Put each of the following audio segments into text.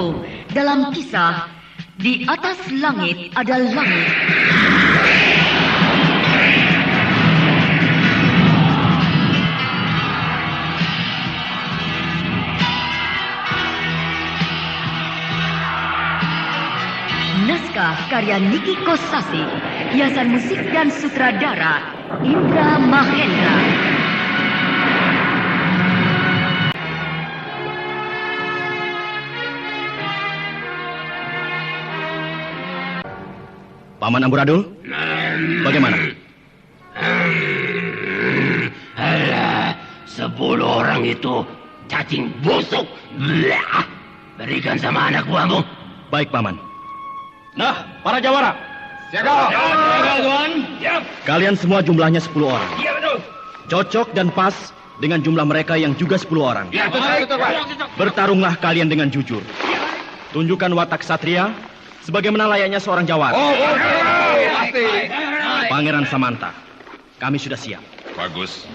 Tempo dalam kisah Di Atas Langit Ada Langit. Naskah karya Niki Kosasi, hiasan musik dan sutradara Indra Mahendra. Paman Amburadul, bagaimana? Alah, 10 orang itu cacing busuk. Blah. Berikan sama anak buahmu. Baik, Paman. Nah, para jawara. Siaga. Siaga, Tuan. Kalian semua jumlahnya 10 orang. Iya, betul. Cocok dan pas dengan jumlah mereka yang juga 10 orang. Iya, betul, Pak. Bertarunglah kalian dengan jujur. Tunjukkan watak satria sebagaimana layaknya seorang jawara. Pasti. Pangeran Samanta, kami sudah siap. Bagus.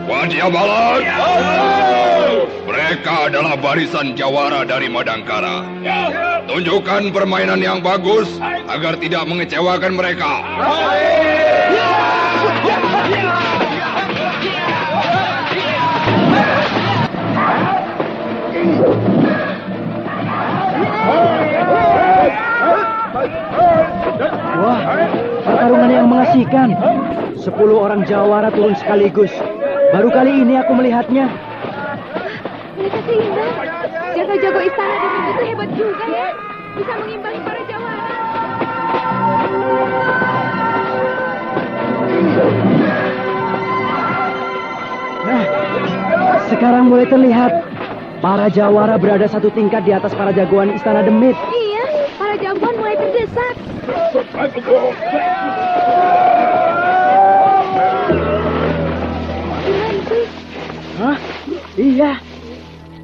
Wajyabalan. Mereka adalah barisan jawara dari Madangkara. Tunjukkan permainan yang bagus agar tidak mengecewakan mereka. Wah, pertarungan yang mengasihkan. 10 orang jawara turun sekaligus. Baru kali ini aku melihatnya. Mereka seimbang. Jaga-jago istana dan itu hebat juga ya. Bisa mengimbangi para jawara. Nah, sekarang mulai terlihat. Para jawara berada satu tingkat di atas para jagoan istana Demit. Iya, para jagoan mulai terdesak. Hah? Iya.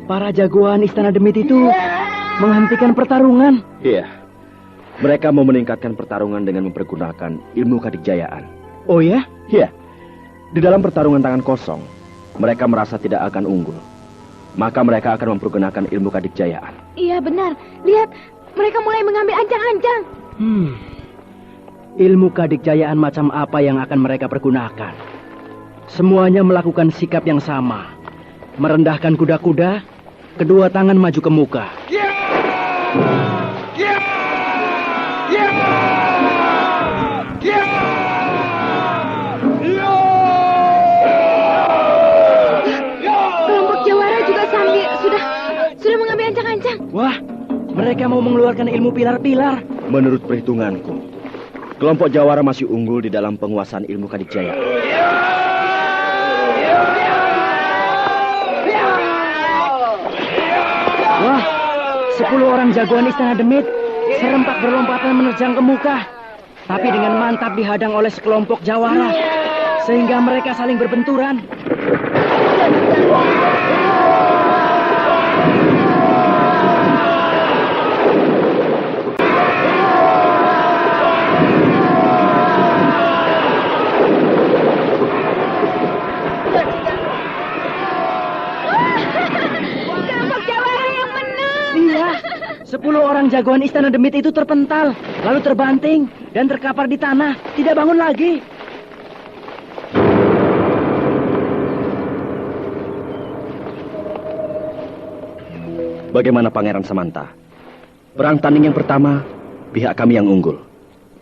Para jagoan istana Demit itu menghentikan pertarungan. Iya. Mereka mau meningkatkan pertarungan dengan mempergunakan ilmu kadikjayaan. Oh ya? Iya. Di dalam pertarungan tangan kosong, mereka merasa tidak akan unggul. Maka mereka akan mempergunakan ilmu kadikjayaan. Iya benar. Lihat, mereka mulai mengambil ancang-ancang. Ilmu kadikjayaan macam apa yang akan mereka pergunakan? Semuanya melakukan sikap yang sama. Merendahkan kuda-kuda, kedua tangan maju ke muka. Kelompok jawara juga sudah mengambil ancang-ancang. Wah, mereka mau mengeluarkan ilmu pilar-pilar. Menurut perhitunganku, kelompok jawara masih unggul di dalam penguasaan ilmu kadikjayaan. Wah, 10 orang jagoan istana Demit serempak berlompatan menerjang ke muka. Tapi dengan mantap dihadang oleh sekelompok jawara. Sehingga mereka saling berbenturan. Kelompok jawara yang menang. Iya, 10 orang jagoan istana Demit itu terpental, lalu terbanting, dan terkapar di tanah, tidak bangun lagi. Bagaimana Pangeran Samanta? Perang tanding yang pertama, pihak kami yang unggul.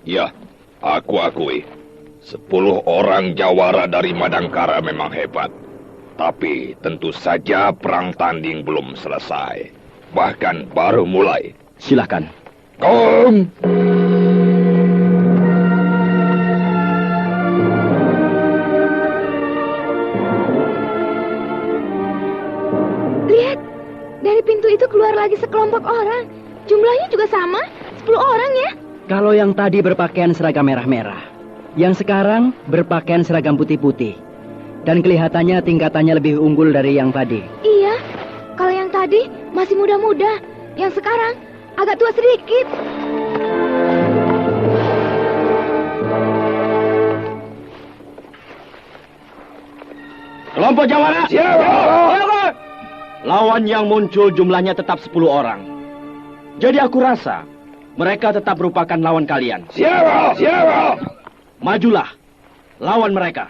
Ya, aku akui. 10 orang jawara dari Madangkara memang hebat. Tapi tentu saja perang tanding belum selesai. Bahkan baru mulai. Silakan. Kom! Lihat, dari pintu itu keluar lagi sekelompok orang. Jumlahnya juga sama, 10 orang ya. Kalau yang tadi berpakaian seragam merah-merah, yang sekarang berpakaian seragam putih-putih. Dan kelihatannya tingkatannya lebih unggul dari yang tadi. Iya, kalau yang tadi masih muda-muda, yang sekarang agak tua sedikit. Kelompok jawara. Siapa? Lawan yang muncul jumlahnya tetap 10 orang. Jadi aku rasa mereka tetap merupakan lawan kalian. Siapa? Siapa? Majulah, lawan mereka.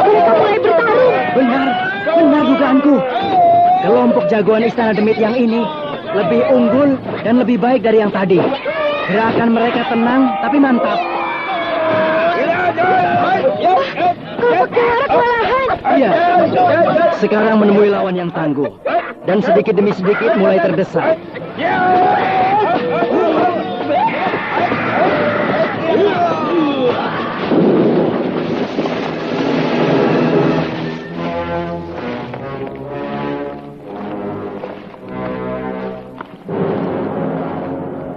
Mereka mulai bertarung. Benar dugaanku. Kelompok jagoan Istana Demit yang ini lebih unggul dan lebih baik dari yang tadi. Gerakan mereka tenang tapi mantap. Kelompok Jawara kewalahan. Iya, sekarang menemui lawan yang tangguh. Dan sedikit demi sedikit mulai terdesak.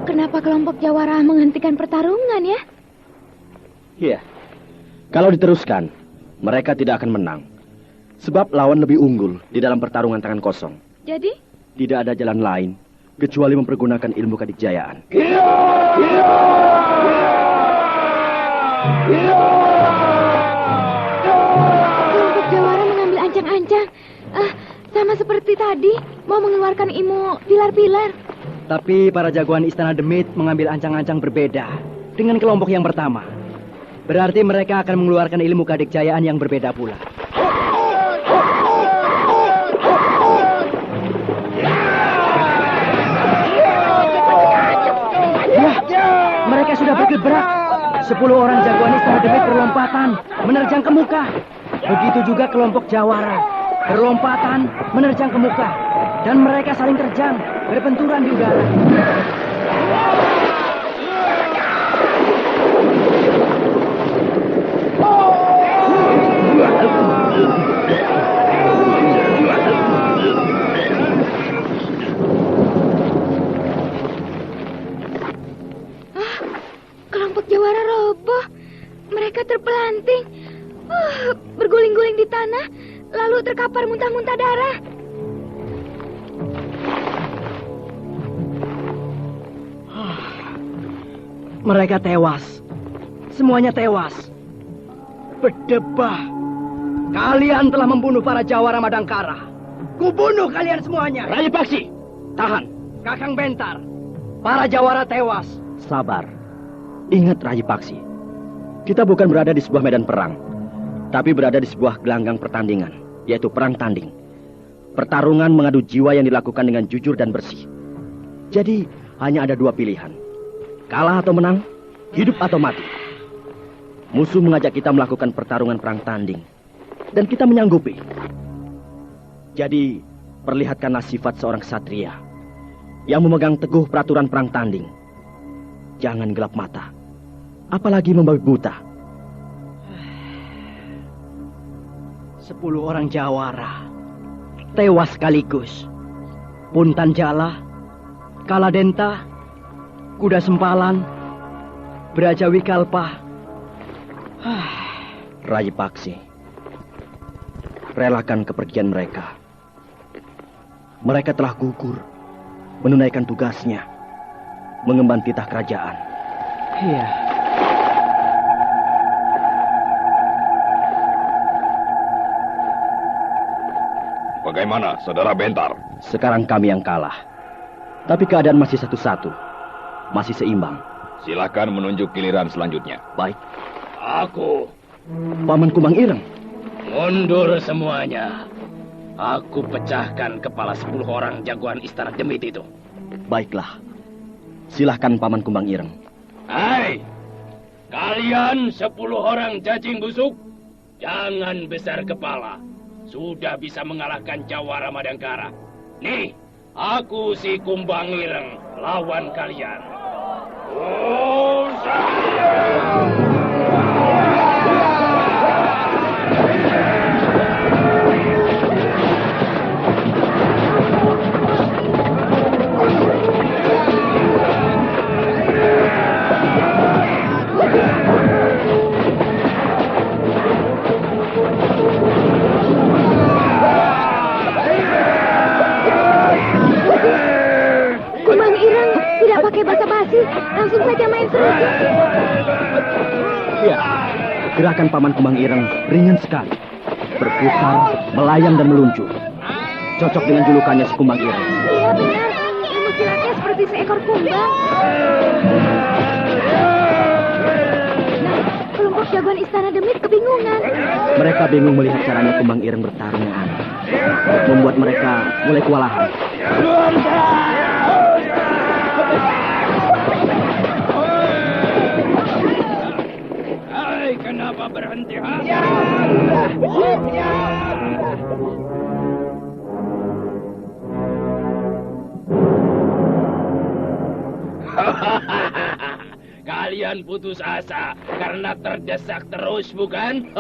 Kenapa kelompok Jawara menghentikan pertarungan ya? Iya. Kalau diteruskan, mereka tidak akan menang. Sebab lawan lebih unggul di dalam pertarungan tangan kosong. Jadi? Tidak ada jalan lain kecuali mempergunakan ilmu kadikjayaan. Kelompok Jawara mengambil ancang-ancang. Sama seperti tadi, mau mengeluarkan ilmu pilar-pilar. Tapi para jagoan Istana Demit mengambil ancang-ancang berbeda dengan kelompok yang pertama. Berarti mereka akan mengeluarkan ilmu kadikjayaan yang berbeda pula. Ya, mereka sudah bergerak. 10 orang jagoan Istana Demit berlompatan menerjang ke muka. Begitu juga kelompok Jawara berlompatan menerjang ke muka. Dan mereka saling terjang, berbenturan di udara. Kelompok Jawara roboh. Mereka terpelanting. Berguling-guling di tanah, lalu terkapar muntah-muntah darah. Mereka tewas. Semuanya tewas. Berdebah. Kalian telah membunuh para Jawara Madangkara. Kubunuh kalian semuanya. Raja Paksi, tahan. Kakang Bentar. Para Jawara tewas. Sabar. Ingat Raja Paksi. Kita bukan berada di sebuah medan perang. Tapi berada di sebuah gelanggang pertandingan. Yaitu perang tanding. Pertarungan mengadu jiwa yang dilakukan dengan jujur dan bersih. Jadi hanya ada 2 pilihan. Kalah atau menang, hidup atau mati. Musuh mengajak kita melakukan pertarungan perang tanding. Dan kita menyanggupi. Jadi, perlihatkanlah sifat seorang ksatria yang memegang teguh peraturan perang tanding. Jangan gelap mata, apalagi membabi buta. 10 orang Jawara tewas sekaligus. Puntan Jala, Kaladenta, Kuda Sempalan, Brajawi Kalpa. Raja Paksi, relakan kepergian mereka. Mereka telah gugur menunaikan tugasnya, mengemban titah kerajaan. Iya. Bagaimana, Saudara Bentar? Sekarang kami yang kalah. Tapi keadaan masih 1-1. Masih seimbang. Silakan menunjuk giliran selanjutnya. Baik. Aku Paman Kumbang Ireng. mundur semuanya. Aku pecahkan kepala 10 orang jagoan Istana Demit itu. Baiklah. Silahkan Paman Kumbang Ireng. Hai, kalian 10 orang cacing busuk, jangan besar kepala. Sudah bisa mengalahkan Jawara Madangkara. Nih, aku si Kumbang Ireng lawan kalian. Oh, Gerakan Paman Kumbang Ireng ringan sekali. Berputar, melayang dan meluncur. Cocok dengan julukannya si Kumbang Ireng. Iya benar, ilmu silatnya seperti seekor kumbang. Nah, kelompok jagoan Istana Demit kebingungan. Mereka bingung melihat caranya Kumbang Ireng bertarung yang aneh. Membuat mereka mulai kewalahan. Hai, kenapa berhenti? Kalian putus asa karena terdesak terus, bukan?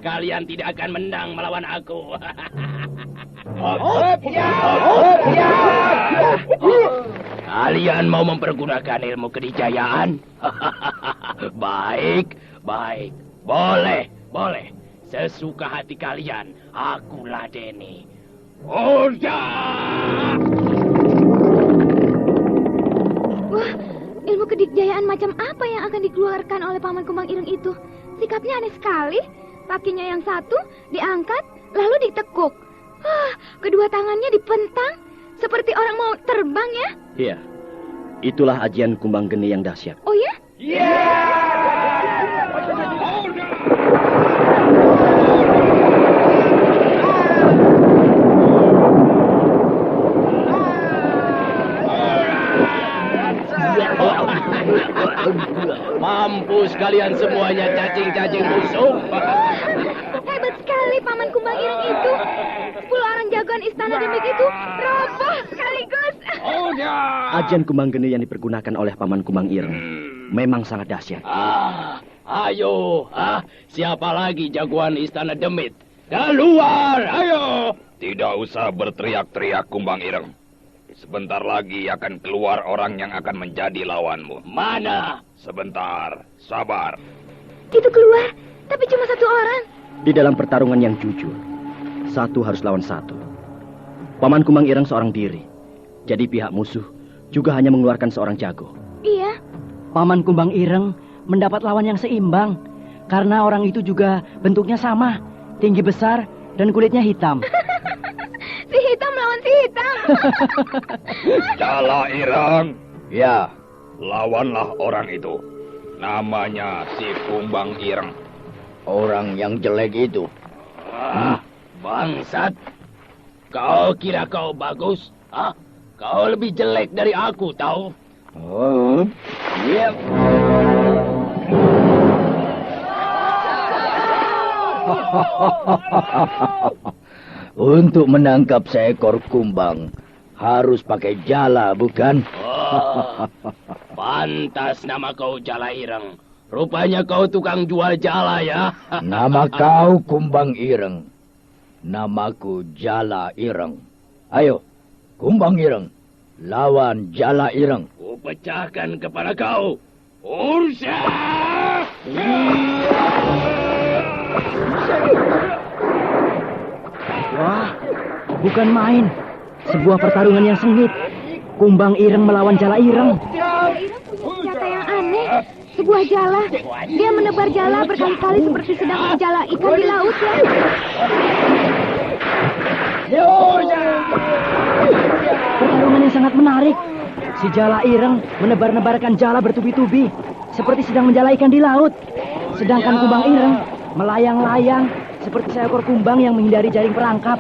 Kalian tidak akan menang melawan aku. Kalian mau mempergunakan ilmu kedijayaan? Baik, baik. Boleh, boleh. Sesuka hati kalian, aku ladeni. Udah! Wah, ilmu kedikjayaan macam apa yang akan dikeluarkan oleh Paman Kumbang Ireng itu? Sikapnya aneh sekali. Kakinya yang satu diangkat, lalu ditekuk. Kedua tangannya dipentang, seperti orang mau terbang ya? Iya, itulah ajian Kumbang Geni yang dahsyat. Oh ya? Mampus kalian semuanya cacing-cacing musuh. Hebat sekali Paman Kumbang Ireng itu. 10 orang jagoan Istana Demit itu roboh sekaligus. Ajian Kumbang Geni yang dipergunakan oleh Paman Kumbang Ireng memang sangat dahsyat. Ayo, siapa lagi jagoan Istana Demit? Keluar, ayo. Tidak usah berteriak-teriak, Kumbang Ireng. Sebentar lagi akan keluar orang yang akan menjadi lawanmu. Mana? Sebentar, sabar. Itu keluar, tapi cuma 1 orang. Di dalam pertarungan yang jujur, 1 harus lawan 1. Paman Kumbang Ireng seorang diri. Jadi pihak musuh juga hanya mengeluarkan seorang jago. Iya. Paman Kumbang Ireng mendapat lawan yang seimbang. Karena orang itu juga bentuknya sama. Tinggi besar dan kulitnya hitam. Si hitam lawan si hitam. Jala Ireng, Ya, lawanlah orang itu. Namanya si Kumbang Ireng. orang yang jelek itu. Bangsat. Kau kira kau bagus? Kau lebih jelek dari aku, tahu? Iya. Untuk menangkap seekor kumbang harus pakai jala, bukan? Pantas nama kau Jala Ireng. Rupanya kau tukang jual jala ya. Nama kau Kumbang Ireng. Namaku Jala Ireng. Ayo, Kumbang Ireng, lawan Jala Ireng. Ku pecahkan kepala kau. Ursa! Wah, bukan main. Sebuah pertarungan yang sengit. Kumbang Ireng melawan Jala Ireng. Ireng punya senjata yang aneh. Sebuah jala. Dia menebar jala berkali-kali seperti sedang menjala ikan di laut ya. Pertarungan yang sangat menarik. Si Jala Ireng menebar-nebarkan jala bertubi-tubi, seperti sedang menjala ikan di laut. Sedangkan Kumbang Ireng melayang-layang, seperti seekor kumbang yang menghindari jaring perangkap.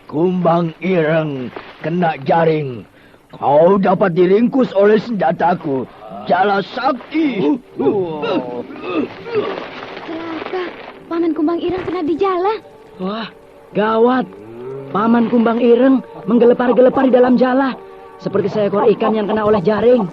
Kumbang Ireng kena jaring. Kau dapat diringkus oleh senjataku, Jala Sakti. Celaka, Paman Kumbang Ireng kena di jala. Wah, gawat. Paman Kumbang Ireng menggelepar-gelepar di dalam jala, seperti seekor ikan yang kena oleh jaring.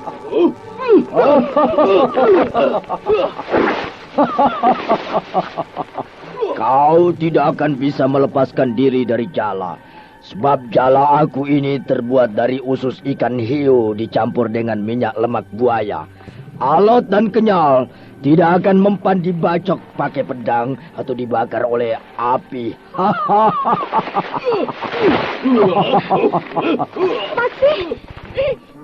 Kau tidak akan bisa melepaskan diri dari jala. Sebab jala aku ini terbuat dari usus ikan hiu dicampur dengan minyak lemak buaya. Alot dan kenyal, tidak akan mempan dibacok pakai pedang atau dibakar oleh api. Paksi,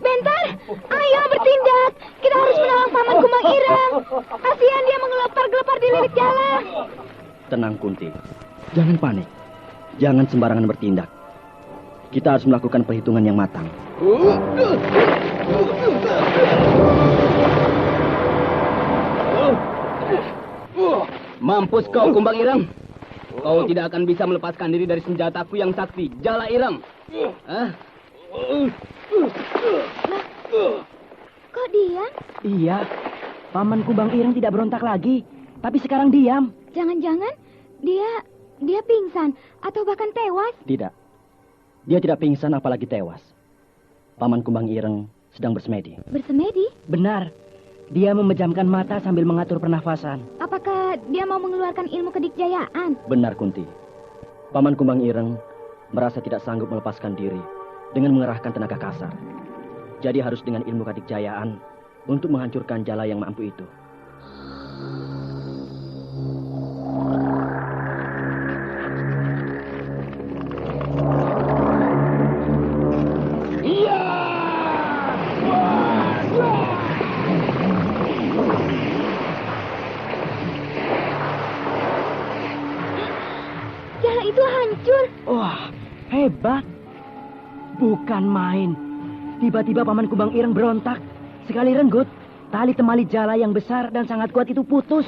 bentar, ayo bertindak. Kita harus menolong Paman Kumbang Ireng. Kasihan dia menggelepar-gelepar di lirik jalan. Tenang Kunti, jangan panik. Jangan sembarangan bertindak. Kita harus melakukan perhitungan yang matang. Mampus kau, Kumbang Ireng. Kau tidak akan bisa melepaskan diri dari senjataku yang sakti, Jala Ireng. Kok diam? Iya, Paman Kumbang Ireng tidak berontak lagi, tapi sekarang diam. Jangan-jangan dia pingsan atau bahkan tewas. Tidak. Dia tidak pingsan apalagi tewas. Paman Kumbang Ireng sedang bersemedi. Bersemedi? Benar. Dia memejamkan mata sambil mengatur pernafasan. Apakah dia mau mengeluarkan ilmu kedikjayaan? Benar Kunti. Paman Kumbang Ireng merasa tidak sanggup melepaskan diri dengan mengerahkan tenaga kasar. Jadi harus dengan ilmu kedikjayaan untuk menghancurkan jala yang mampu itu. Jala itu hancur. Wah, hebat. Bukan main. Tiba-tiba Paman Kumbang Ireng berontak. Sekali renggut, tali temali jala yang besar dan sangat kuat itu putus.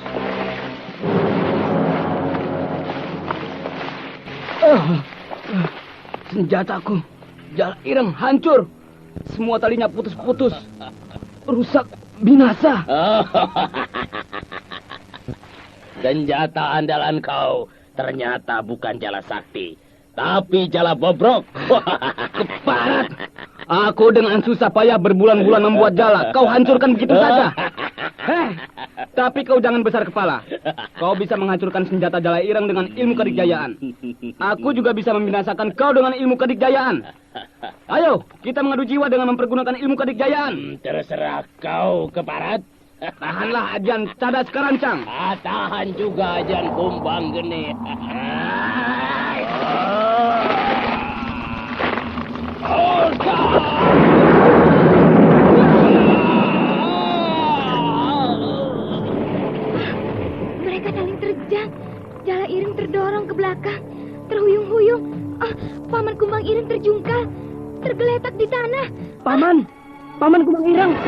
Senjataku, Jala Ireng hancur. Semua talinya putus-putus. Rusak, binasa. Senjata andalan kau ternyata bukan jala sakti, tapi jala bobrok. Keparat. Aku dengan susah payah berbulan-bulan membuat jala. Kau hancurkan begitu saja. Tapi kau jangan besar kepala. Kau bisa menghancurkan senjata Jala Ireng dengan ilmu kedikjayaan. Aku juga bisa membinasakan kau dengan ilmu kedikjayaan. Ayo, kita mengadu jiwa dengan mempergunakan ilmu kedikjayaan. Terserah kau, Keparat. Tahanlah ajian cadas kerancang. Tahan juga ajian kumbang geni. Mereka saling terjang. Jala Ireng terdorong ke belakang, terhuyung-huyung. Paman Kumbang Ireng terjungkal, tergeletak di tanah. Paman Kumbang Ireng.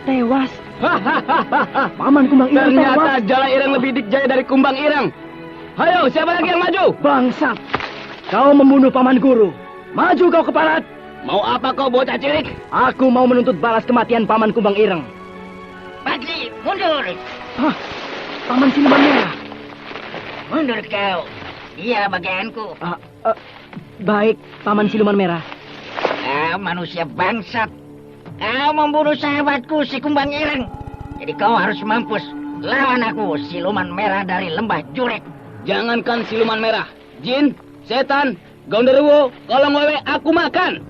Tewas. Paman Kumbang Ireng tewas. Ternyata Jala Ireng lebih dikjaya dari Kumbang Ireng. Ayo, siapa lagi yang maju? Bangsat. Kau membunuh Paman Guru. Maju kau Keparat. Mau apa kau bocah cilik? Aku mau menuntut balas kematian Paman Kumbang Ireng. Paksi, mundur. Hah? Paman Siluman Merah. Mundur kau. Dia bagianku. Baik, Paman Siluman Merah. Kau manusia bangsat. Kau membunuh sahabatku si Kumbang Ireng. Jadi kau harus mampus. Lawan aku, Siluman Merah dari Lembah Jurek. Jangankan Siluman Merah. Jin, setan, gondoruo, kolong wewe, aku makan.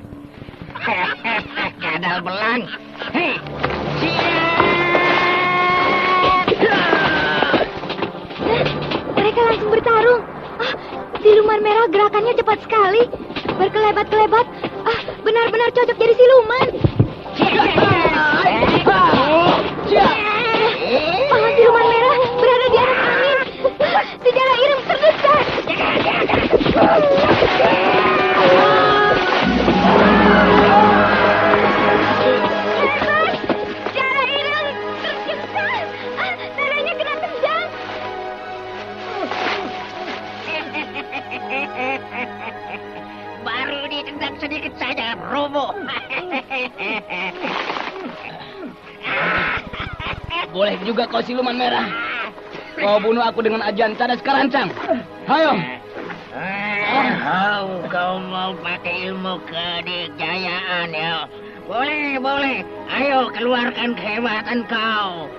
Kadal belang. Hei, Mereka langsung bertarung. Siluman Merah gerakannya cepat sekali. Berkelebat-kelebat. Benar-benar cocok jadi siluman. Paman Siluman Merah berada di atas angin. Si Jala Ireng terdesak. Jala Ireng terjebak. Dadanya kena tendang. baru ditendang sedikit saja, roboh. Boleh juga kau Siluman Merah. Kau bunuh aku dengan ajian cadas kerancang. Ayo. Kau mau pakai ilmu kedikjayaan ya? Boleh, boleh. Ayo keluarkan kehebatan kau.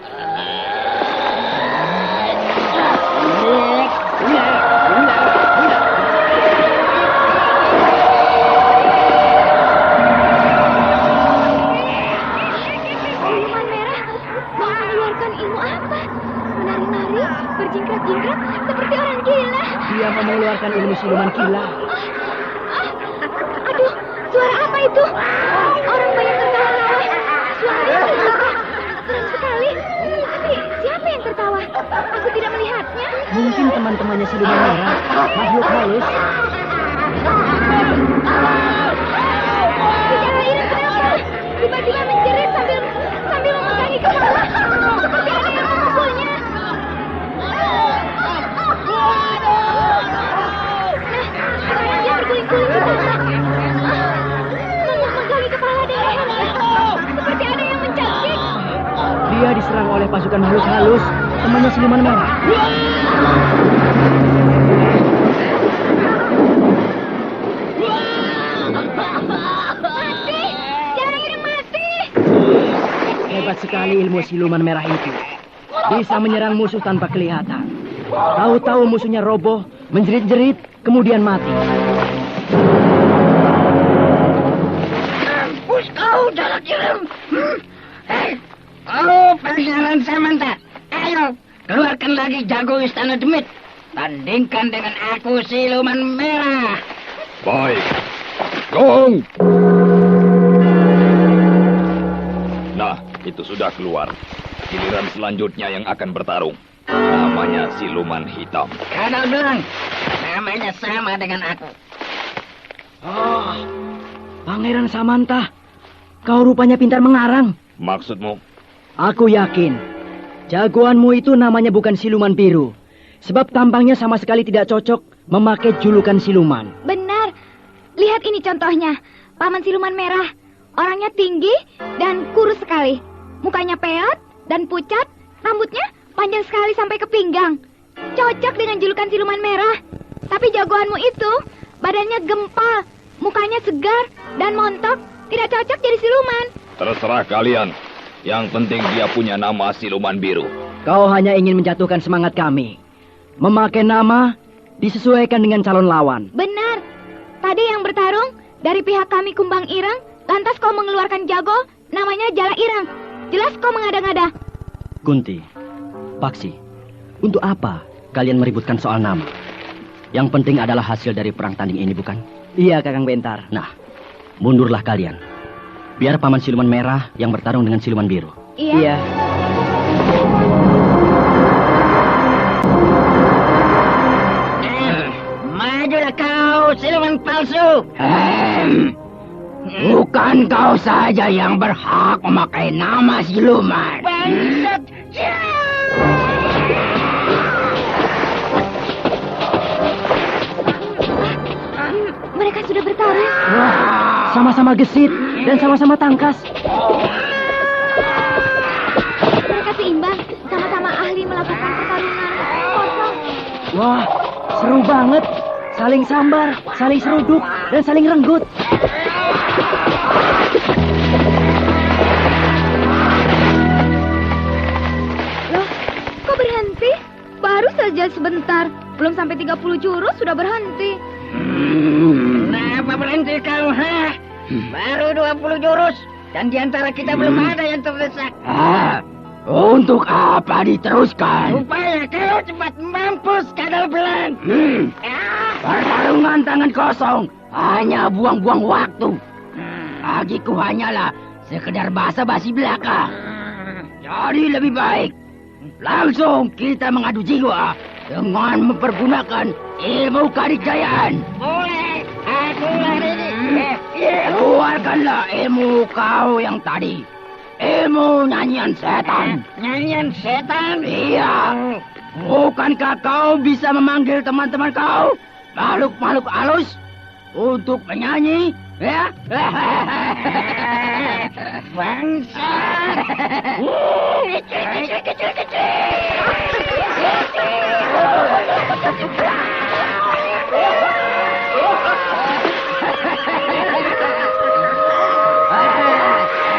mengeluarkan ilmu siluman kilat. Aduh, suara apa itu? Orang banyak tertawa-tawa. Suaranya tertawa. Serem sekali. Tapi siapa yang tertawa? Aku tidak melihatnya. Mungkin teman-temannya siluman merah, makhluk halus. Bicara Ireng kenapa? Tiba-tiba menjerit sambil memegangi kepala. Seperti ada yang memukulnya. Sekarang dia berguling-guling di tanah. Memegangi kepala dan lehernya. Seperti ada yang mencekik. Dia diserang oleh pasukan makhluk halus, temannya siluman merah. Mati! Jangan Ireng mati! Hebat sekali ilmu siluman merah itu. Bisa menyerang musuh tanpa kelihatan. Tahu-tahu musuhnya roboh, menjerit-jerit, kemudian mati. Mampus kau, Jalak Ireng. Oh, panggilan Samanta. Ayo, keluarkan lagi jago istana demit. Tandingkan dengan aku, siluman merah. Baik. Gong! Nah, itu sudah keluar. Giliran selanjutnya yang akan bertarung. Namanya siluman hitam. Kadal Belang, namanya sama dengan aku. Oh, Pangeran Samanta, kau rupanya pintar mengarang. Maksudmu? Aku yakin, jagoanmu itu namanya bukan siluman biru. Sebab tampangnya sama sekali tidak cocok memakai julukan siluman. Benar. Lihat ini contohnya. Paman siluman merah. Orangnya tinggi dan kurus sekali. Mukanya peot dan pucat. Rambutnya panjang sekali sampai ke pinggang. Cocok dengan julukan siluman merah. Tapi jagoanmu itu badannya gempal, mukanya segar dan montok. Tidak cocok jadi siluman. Terserah kalian. Yang penting dia punya nama siluman biru. Kau hanya ingin menjatuhkan semangat kami. Memakai nama disesuaikan dengan calon lawan. Benar. Tadi yang bertarung dari pihak kami Kumbang Ireng, lantas kau mengeluarkan jago namanya Jalak Ireng. Jelas kau mengada-ngada. Kunti, Paksi, untuk apa kalian meributkan soal nama? Yang penting adalah hasil dari perang tanding ini, bukan? Iya, Kakang Bentar. Nah, mundurlah kalian. Biar paman siluman merah yang bertarung dengan siluman biru. Iya. Majulah kau, siluman palsu. Bukan kau saja yang berhak memakai nama siluman. Bangsat. Mereka sudah bertarung. Wah, sama-sama gesit dan sama-sama tangkas. Mereka seimbang, sama-sama ahli melakukan pertarungan kosong. Wah, seru banget. Saling sambar, saling seruduk, dan saling renggut. Loh, kok berhenti? Baru saja sebentar. Belum sampai 30 jurus sudah berhenti. Kenapa berhenti kau, ha? Baru 20 jurus. Dan diantara kita belum ada yang terdesak. Untuk apa diteruskan? Supaya kau cepat mampus, Kadal Belang. Pertarungan tangan kosong hanya buang-buang waktu. Bagiku hanyalah sekedar basa-basi belaka. Jadi lebih baik langsung kita mengadu jiwa dengan mempergunakan ilmu kadikjayaan. Boleh, aku lari ini. Keluarkanlah ilmu kau yang tadi. Ilmu nyanyian setan. Nyanyian setan? Iya. Bukankah kau bisa memanggil teman-teman kau, makhluk-makhluk halus, untuk menyanyi? Ya? Bangsa.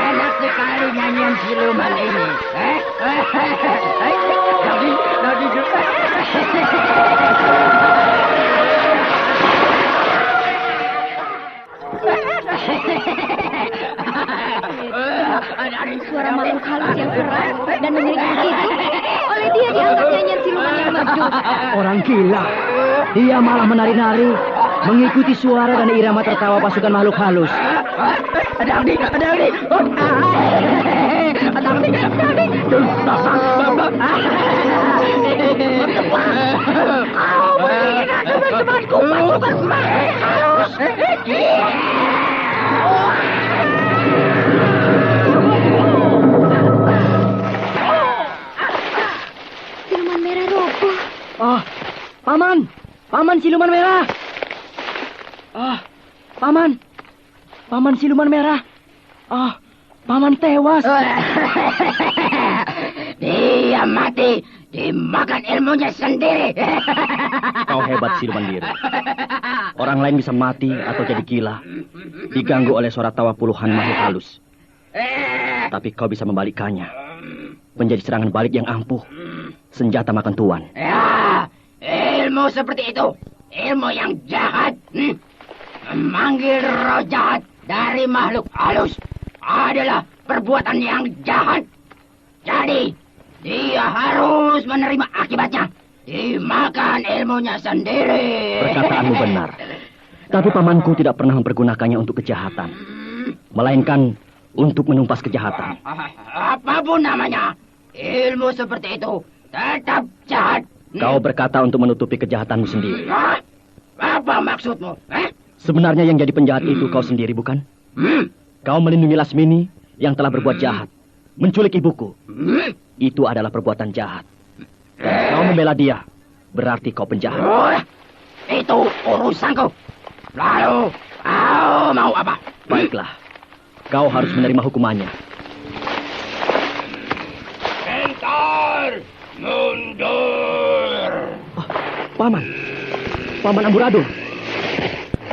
Enak sekali nyanyian siluman ini. Nadi juga. Suara makhluk halus yang keras dan mengerikan itu oleh Oleh dia diangkat nyanyian siluman yang merdu. Orang gila. Dia malah menari-nari, mengikuti suara dan irama tertawa pasukan makhluk halus. Ada Angdi. Teman-temanku, pasukan makhluk halus. Siluman merah roboh. Oh, Paman siluman merah. Paman siluman merah. Paman tewas. Dia mati, dimakan ilmunya sendiri. Kau hebat, siluman biru. Orang lain bisa mati atau jadi gila, diganggu oleh suara tawa puluhan makhluk halus. Tapi kau bisa membalikkannya, menjadi serangan balik yang ampuh, senjata makan tuan. Ya, ilmu seperti itu, ilmu yang jahat. Memanggil roh jahat dari makhluk halus adalah perbuatan yang jahat. Jadi, dia harus menerima akibatnya. Dimakan ilmunya sendiri. Perkataanmu benar. Tapi pamanku tidak pernah mempergunakannya untuk kejahatan, melainkan untuk menumpas kejahatan. Apapun namanya, ilmu seperti itu tetap jahat. Kau berkata untuk menutupi kejahatanmu sendiri. Apa maksudmu? Sebenarnya yang jadi penjahat itu kau sendiri, bukan? Kau melindungi Lasmini yang telah berbuat jahat, menculik ibuku. Itu adalah perbuatan jahat. Kau membela dia, berarti kau penjahat. Itu urusanku. Lalu, kau mau apa? Baiklah, kau harus menerima hukumannya. Mundur. Paman Amburadul.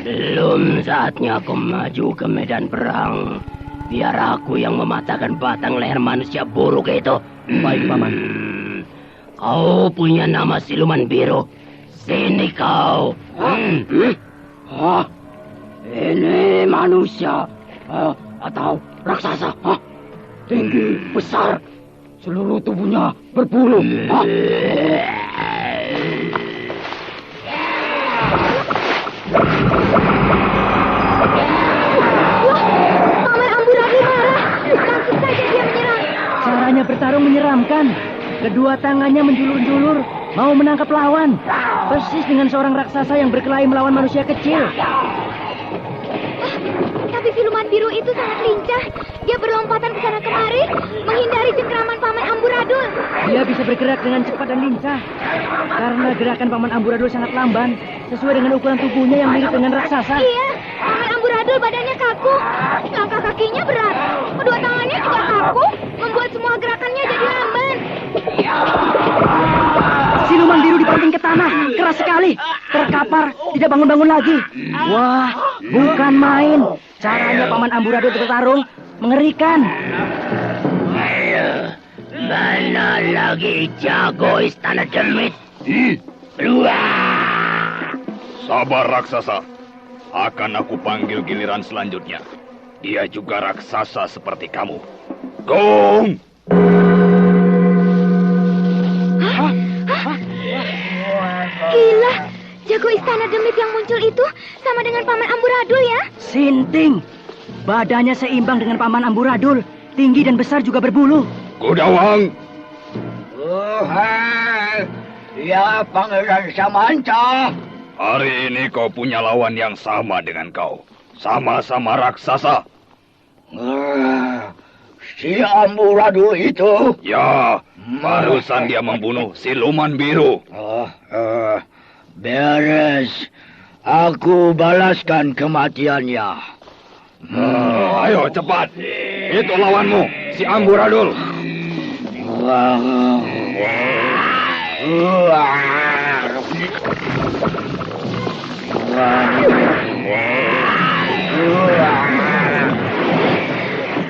Belum saatnya aku maju ke medan perang. Biar aku yang mematahkan batang leher manusia buruk itu. Baik, Paman. Kau punya nama siluman biru. Sini kau. Ini manusia atau raksasa? Tinggi, besar, seluruh tubuhnya berbulu. Paman Amburadul marah. Langsung saja dia menyerang. Caranya bertarung menyeramkan. Kedua tangannya menjulur-julur, mau menangkap lawan. Persis dengan seorang raksasa yang berkelahi melawan manusia kecil. Tapi siluman biru itu sangat lincah. Dia berlompatan ke sana kemari, menghindari cengkraman Paman Amburadul. Dia bisa bergerak dengan cepat dan lincah. Karena gerakan Paman Amburadul sangat lamban, sesuai dengan ukuran tubuhnya yang mirip dengan raksasa. Iya, Paman Amburadul badannya kaku, langkah kakinya berat, kedua tangannya juga kaku, membuat semua gerakannya jadi lamban. Siluman biru dibanting ke tanah, keras sekali, terkapar, tidak bangun-bangun lagi. Wah, bukan main. Caranya Paman Amburadul bertarung mengerikan. Mana lagi jago istana demit? Keluar! Sabar, raksasa. Akan aku panggil giliran selanjutnya. Dia juga raksasa seperti kamu. Gong! Gila, jago istana demit yang muncul itu sama dengan Paman Amburadul ya? Sinting, badannya seimbang dengan Paman Amburadul, tinggi dan besar juga berbulu. Kudawang! Ya, Pangeran Samanca. Hari ini kau punya lawan yang sama dengan kau. Sama-sama raksasa. Si Amburadul itu? Ya, barusan dia membunuh siluman biru. Beres. Aku balaskan kematiannya. Ayo cepat. Itu lawanmu, si Amburadul.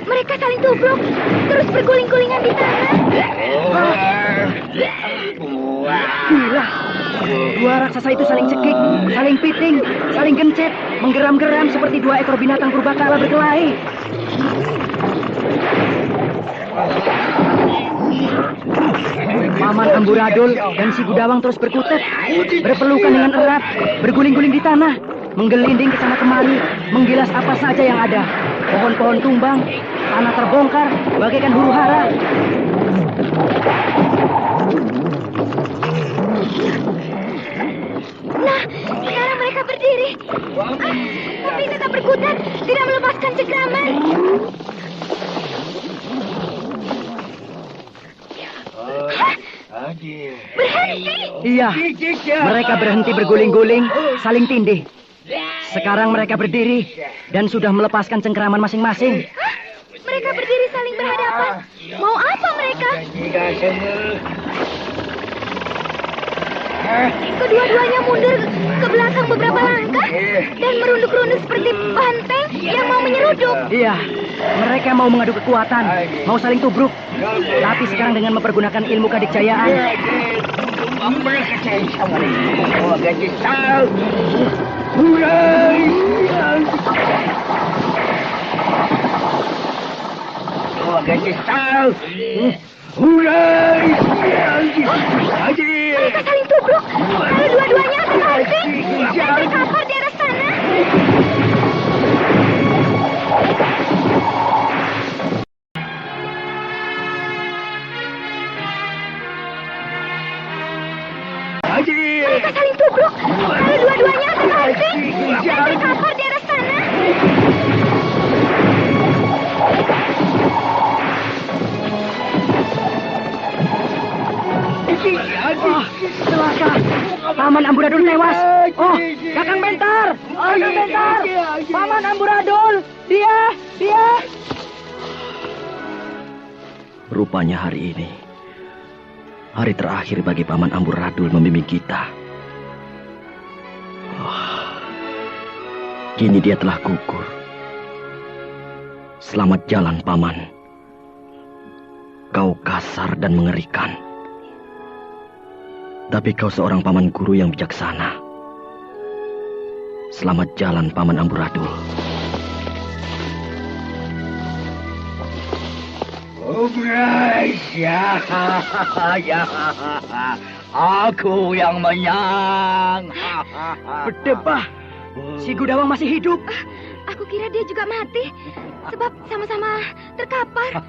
Mereka saling tubruk, terus berguling-gulingan di tanah. Gila, dua raksasa itu saling cekik, saling piting, saling gencet, menggeram-geram seperti dua ekor binatang purbakala berkelahi. Paman Amburadul dan si Gudawang terus berkutat, berpelukan dengan erat, berguling-guling di tanah, menggelinding ke sana kemari, menggilas apa saja yang ada. Pohon-pohon tumbang, tanah terbongkar, bagaikan huru hara. Nah, sekarang mereka berdiri. Tapi tetap berkutat, tidak melepaskan cengkraman. Berhenti! Iya, mereka berhenti berguling-guling, saling tindih. Sekarang mereka berdiri dan sudah melepaskan cengkraman masing-masing. Mereka berdiri saling berhadapan. Mau apa mereka? Kedua-duanya mundur ke belakang beberapa langkah dan merunduk-runduk seperti banteng yang mau menyeruduk. Iya, mereka mau mengadu kekuatan, mau saling tubruk. Tapi sekarang dengan mempergunakan ilmu kadikjayaan. Mereka saling tubruk. Lalu dua-duanya terhenti dan terkapar di atas tanah. Mereka saling tubruk. Lalu dua-duanya terhenti dan terkapar di atas tanah. Celaka, Paman Amburadul tewas. Oh, Kakang Bentar, Kakang Bentar, Paman Amburadul, dia. Rupanya hari ini hari terakhir bagi Paman Amburadul membimbing kita. Kini dia telah gugur. Selamat jalan, Paman. Kau kasar dan mengerikan. Tapi kau seorang paman guru yang bijaksana. Selamat jalan, Paman Amburadul. Aku yang menang. Berdebah, si Gudawang masih hidup. Aku kira dia juga mati. Sebab sama-sama terkapar.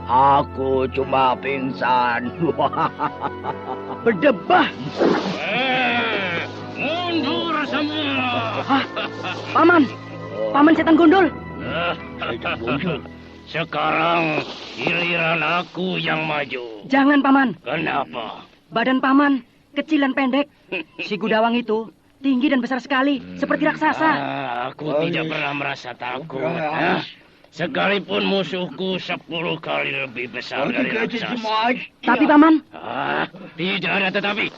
Aku cuma pingsan. Berdebah. Mundur semua. Paman Setan Gundul. Sekarang giliran aku yang maju. Jangan, Paman. Kenapa? Badan Paman kecil dan pendek. Si Gudawang itu tinggi dan besar sekali, seperti raksasa. Aku tidak pernah merasa takut. Sekalipun musuhku 10 kali lebih besar dari raksasa. Tapi, Paman. Tidak ada tetapi.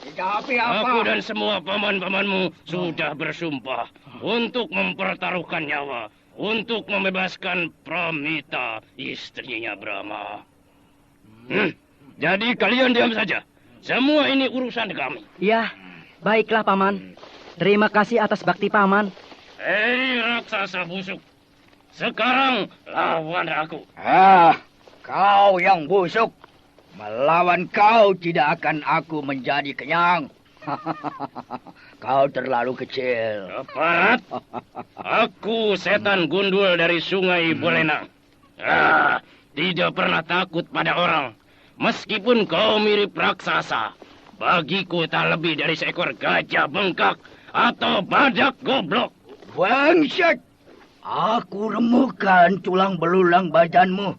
Aku dan semua paman-pamanmu sudah bersumpah untuk mempertaruhkan nyawa, untuk membebaskan Pramita, istrinya Brahma. Jadi kalian diam saja. Semua ini urusan kami. Iya, baiklah, Paman. Terima kasih atas bakti Paman. Hei raksasa busuk. Sekarang lawan aku. Kau yang busuk. Melawan kau tidak akan aku menjadi kenyang. Kau terlalu kecil. Tepat. Aku Setan Gundul dari Sungai Bolena. Tidak pernah takut pada orang. Meskipun kau mirip raksasa. Bagiku tak lebih dari seekor gajah bengkak atau badak goblok. Bangsat! Aku remuhkan tulang belulang badanmu.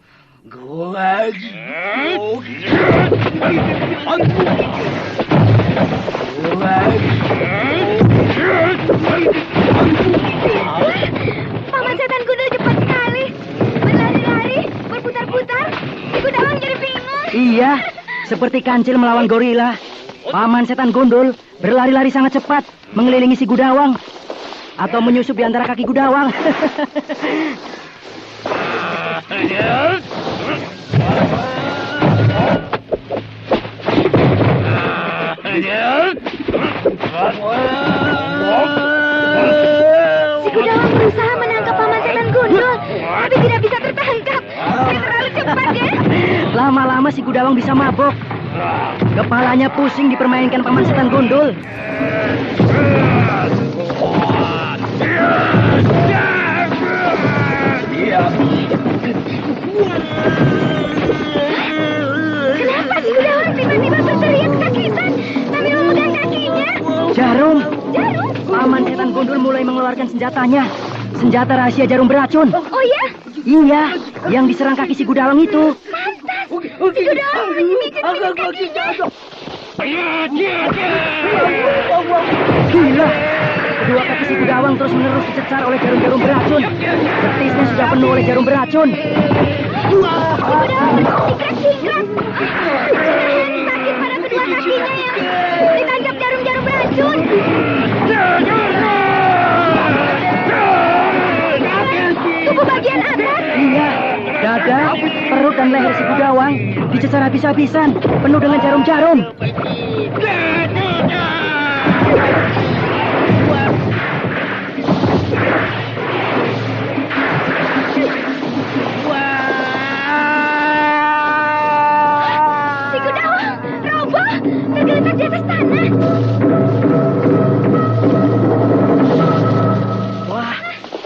Paman Setan Gundul cepat sekali. Berlari-lari, berputar-putar. Si Gudawang jadi bingung. Iya, seperti kancil melawan gorila. Paman Setan Gundul berlari-lari sangat cepat, mengelilingi si Gudawang. Atau menyusup di antara kaki Gudawang. Si Gudawang berusaha menangkap Paman Setan Gundul, tapi tidak bisa tertangkap. Dia terlalu cepat, ya. Lama-lama si Gudawang bisa mabok. Kepalanya pusing dipermainkan Paman Setan Gundul. Kenapa si Gudawang tiba-tiba berteriak kesakitan sambil memegang kakinya? Jarum. Jarum? Paman Setan Gundul mulai mengeluarkan senjatanya. Senjata rahasia jarum beracun. Oh ya? Iya, yang diserang kaki si Gudawang itu. Pantas. Si Gudawang memijit-mijit kakinya. Gila. Kedua kaki si Gudawang terus-menerus dicecar oleh jarum-jarum beracun. Betisnya sudah penuh oleh jarum beracun. Si Gudawang bersingkrak-singkrak. Sakit pada kedua kakinya yang ditancap jarum-jarum beracun. Tubuh bagian atas. Iya, dada, perut dan leher si Gudawang dicecar habis-habisan, penuh dengan jarum-jarum. Si Gudawang roboh, tergeletak di atas tanah. Wah,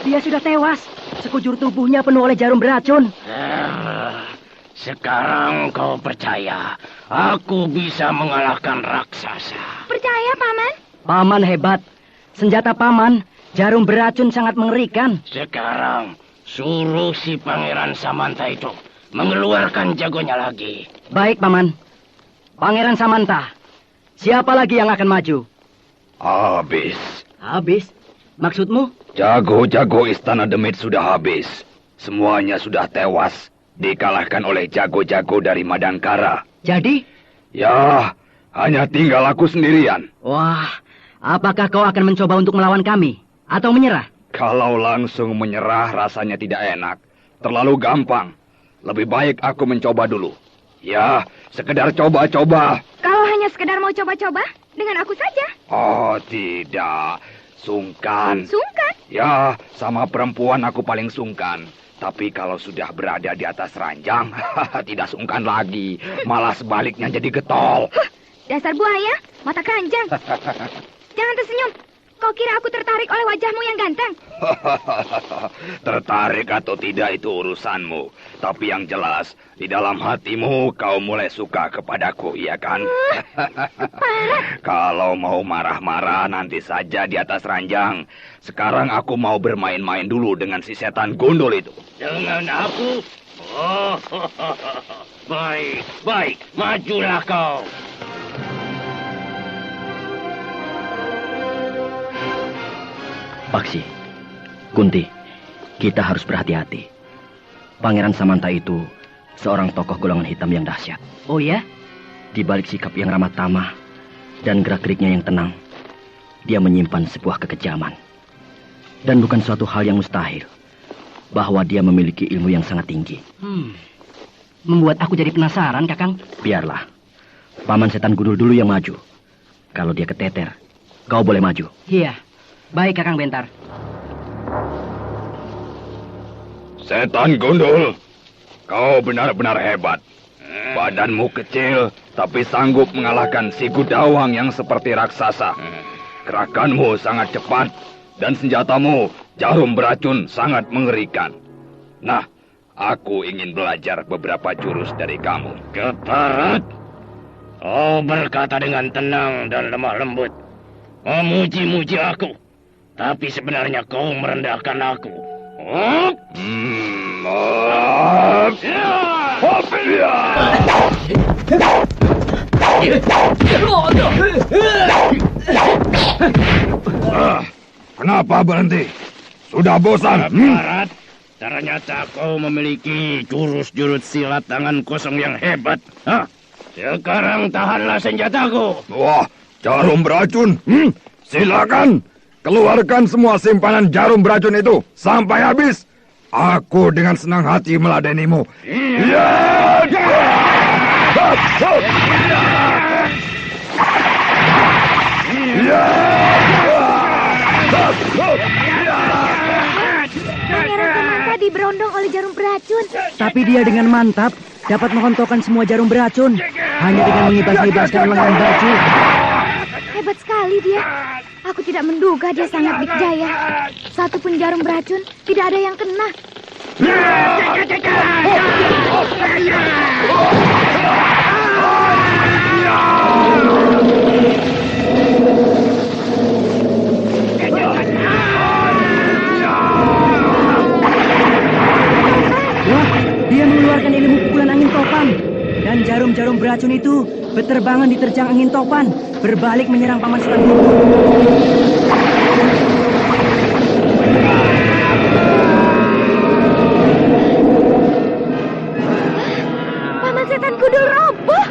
dia sudah tewas. Sekujur tubuhnya penuh oleh jarum beracun. Sekarang kau percaya aku bisa mengalahkan raksasa. Percaya, Paman? Paman hebat. Senjata Paman, jarum beracun sangat mengerikan. Sekarang suruh si Pangeran Samanta itu mengeluarkan jagonya lagi. Baik, Paman. Pangeran Samanta, siapa lagi yang akan maju? Habis. Habis? Maksudmu? Jago-jago Istana Demit sudah habis. Semuanya sudah tewas. Dikalahkan oleh jago-jago dari Madangkara. Jadi? Ya, hanya tinggal aku sendirian. Wah, apakah kau akan mencoba untuk melawan kami? Atau menyerah? Kalau langsung menyerah rasanya tidak enak. Terlalu gampang. Lebih baik aku mencoba dulu. Ya, sekedar coba-coba. Kalau hanya sekedar mau coba-coba, dengan aku saja. Oh, tidak. Sungkan. Sungkan? Ya, sama perempuan aku paling sungkan. Tapi kalau sudah berada di atas ranjang, tidak sungkan lagi. Malah sebaliknya jadi getol. Dasar buaya, mata keranjang. Jangan tersenyum. Kau kira aku tertarik oleh wajahmu yang ganteng? Tertarik atau tidak itu urusanmu. Tapi yang jelas, di dalam hatimu kau mulai suka kepadaku, iya kan? Kalau mau marah-marah nanti saja di atas ranjang. Sekarang aku mau bermain-main dulu dengan si setan gundul itu. Dengan aku? Oh, baik, baik. Majulah kau. Paksi, Kunti, kita harus berhati-hati. Pangeran Samanta itu seorang tokoh golongan hitam yang dahsyat. Oh ya? Di balik sikap yang ramah tamah dan gerak-geriknya yang tenang, dia menyimpan sebuah kekejaman. Dan bukan suatu hal yang mustahil bahwa dia memiliki ilmu yang sangat tinggi. Membuat aku jadi penasaran, Kakang. Biarlah. Paman Setan Gundul dulu yang maju. Kalau dia keteter, kau boleh maju. Iya. Baik, Kakang Bentar. Setan Gundul, kau benar-benar hebat. Badanmu kecil, tapi sanggup mengalahkan si Gudawang yang seperti raksasa. Gerakanmu sangat cepat, dan senjatamu, jarum beracun, sangat mengerikan. Nah, aku ingin belajar beberapa jurus dari kamu. Keparat, kau berkata dengan tenang dan lemah lembut. Memuji-muji aku. Tapi sebenarnya kau merendahkan aku. Kenapa berhenti? Sudah bosan? Barat, ternyata kau memiliki jurus-jurus silat tangan kosong yang hebat. Sekarang tahanlah senjataku. Wah, jarum beracun. Silakan. Keluarkan semua simpanan jarum beracun itu sampai habis. Aku dengan senang hati meladenimu. Iya. Pangeran Samanta diberondong oleh jarum beracun. Tapi dia dengan mantap dapat mengontokkan semua jarum beracun hanya dengan mengibas-ibaskan lengan baju. Hebat sekali dia. Aku tidak menduga dia sangat dikjaya. Satu pun jarum beracun tidak ada yang kena. Wah, dia mengeluarkan ilmu pukulan angin topan. Dan jarum-jarum beracun itu berterbangan diterjang angin topan, berbalik menyerang Paman Setan Gundul. Paman Setan Gundul roboh.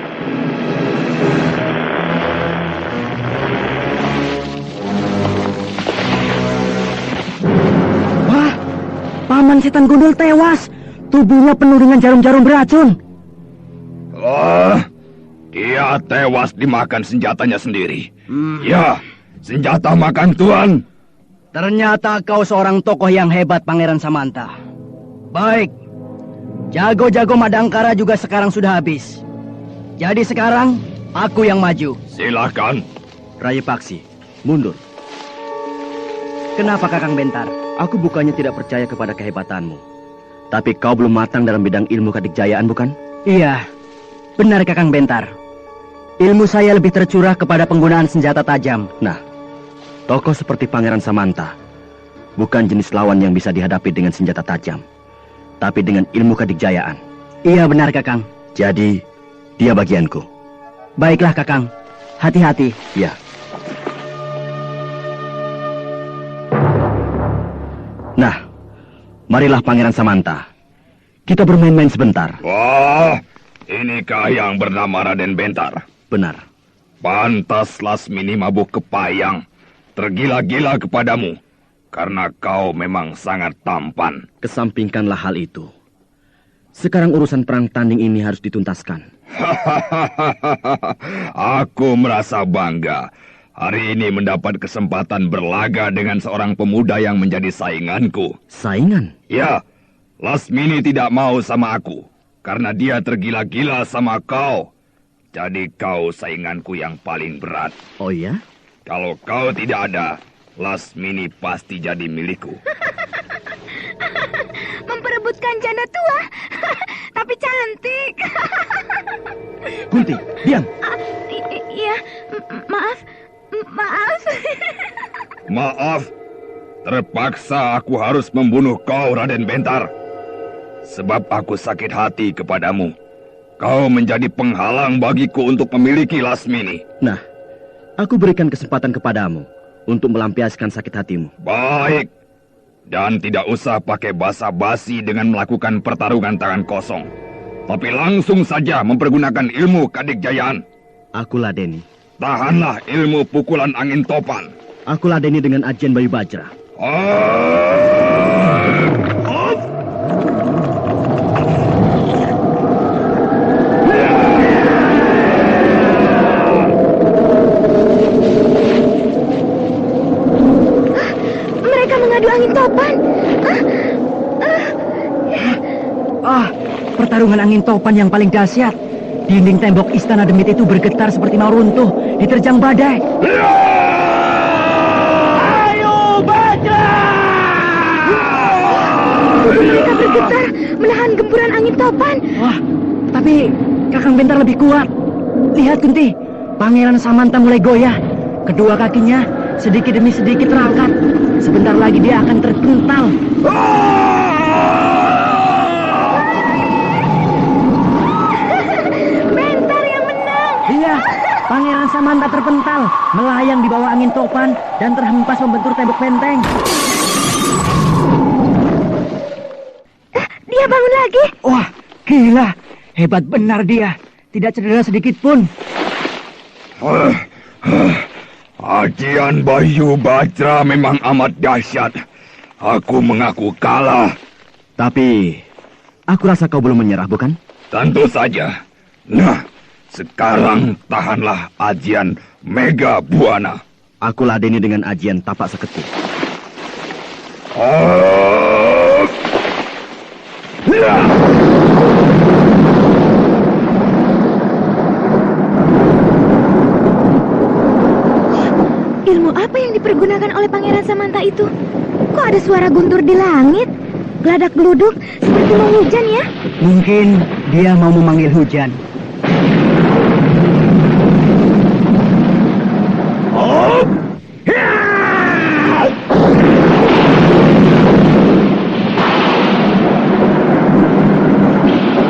Wah, Paman Setan Gundul tewas. Tubuhnya penuh dengan jarum-jarum beracun. Oh, dia tewas dimakan senjatanya sendiri. Ya, senjata makan Tuan. Ternyata kau seorang tokoh yang hebat, Pangeran Samanta. Baik, jago-jago Madangkara juga sekarang sudah habis. Jadi sekarang, aku yang maju. Silakan. Rayepaksi, mundur. Kenapa Kakang Bentar? Aku bukannya tidak percaya kepada kehebatanmu. Tapi kau belum matang dalam bidang ilmu kadikjayaan, bukan? Iya, benar Kakang Bentar. Ilmu saya lebih tercurah kepada penggunaan senjata tajam. Nah, tokoh seperti Pangeran Samanta bukan jenis lawan yang bisa dihadapi dengan senjata tajam, tapi dengan ilmu kadikjayaan. Iya benar Kakang. Jadi, dia bagianku. Baiklah Kakang, hati-hati. Ya. Nah, marilah Pangeran Samanta. Kita bermain-main sebentar. Wah, inikah yang bernama Raden Bentar? Benar. Pantas Lasmini mabuk kepayang, tergila-gila kepadamu, karena kau memang sangat tampan. Kesampingkanlah hal itu. Sekarang urusan perang tanding ini harus dituntaskan. Aku merasa bangga hari ini mendapat kesempatan berlaga dengan seorang pemuda yang menjadi sainganku. Saingan? Ya, Lasmini tidak mau sama aku, karena dia tergila-gila sama kau. Jadi kau sainganku yang paling berat. Oh iya? Kalau kau tidak ada, Lasmini pasti jadi milikku. Memperebutkan janda tua, tapi cantik. Kunti, diam. Iya, maaf. Maaf, terpaksa aku harus membunuh kau, Raden Bentar. Sebab aku sakit hati kepadamu. Kau menjadi penghalang bagiku untuk memiliki Lasmini. Nah, aku berikan kesempatan kepadamu untuk melampiaskan sakit hatimu. Baik. Dan tidak usah pakai basa-basi dengan melakukan pertarungan tangan kosong. Tapi langsung saja mempergunakan ilmu kadikjayaan. Aku ladeni. Tahanlah ilmu pukulan angin topan. Aku ladeni dengan ajian Bayu Bajra. Mereka mengadu angin topan. Pertarungan angin topan yang paling dahsyat. Dinding tembok istana demit itu bergetar seperti mau runtuh, diterjang badai. Ayo Bajra! Mereka bergetar menahan gempuran angin topan. Wah, tapi Kakang Bentar lebih kuat. Lihat Kunti, Pangeran Samanta mulai goyah. Kedua kakinya sedikit demi sedikit terangkat. Sebentar lagi dia akan terpental. Bentar yang menang. Iya, Pangeran Samanta terpental, melayang di bawah angin topan dan terhempas membentur tembok benteng. Dia bangun lagi. Wah, gila. Hebat benar dia. Tidak cedera sedikit pun. Ajian Bayu Bajra memang amat dahsyat. Aku mengaku kalah. Tapi, aku rasa kau belum menyerah, bukan? Tentu saja. Nah, sekarang tahanlah ajian Mega Buana. Aku ladeni dengan ajian Tapak Seketi. oleh Pangeran Samanta itu? Kok ada suara guntur di langit? Geladak geluduk seperti mau hujan ya? Mungkin dia mau memanggil hujan.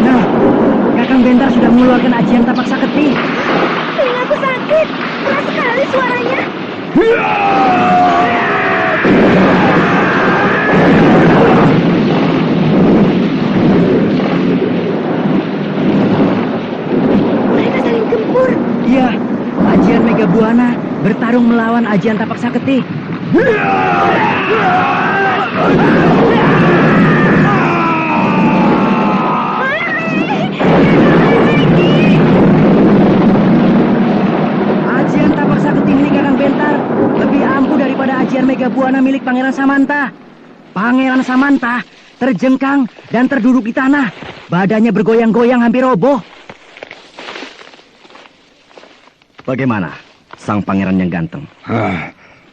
Nah, Kakang Bentar sudah mengeluarkan ajian tapak saketi. Telingaku sakit, keras sekali suaranya. Mereka saling gempur. Iya, ajian Mega Buana bertarung melawan ajian tapak saketi. Ajian tapak saketi milik Kakang Bentar lebih ampuh daripada ajian Mega Buana milik Pangeran Samanta. Pangeran Samanta terjengkang dan terduduk di tanah. Badannya bergoyang-goyang hampir roboh. Bagaimana, sang pangeran yang ganteng?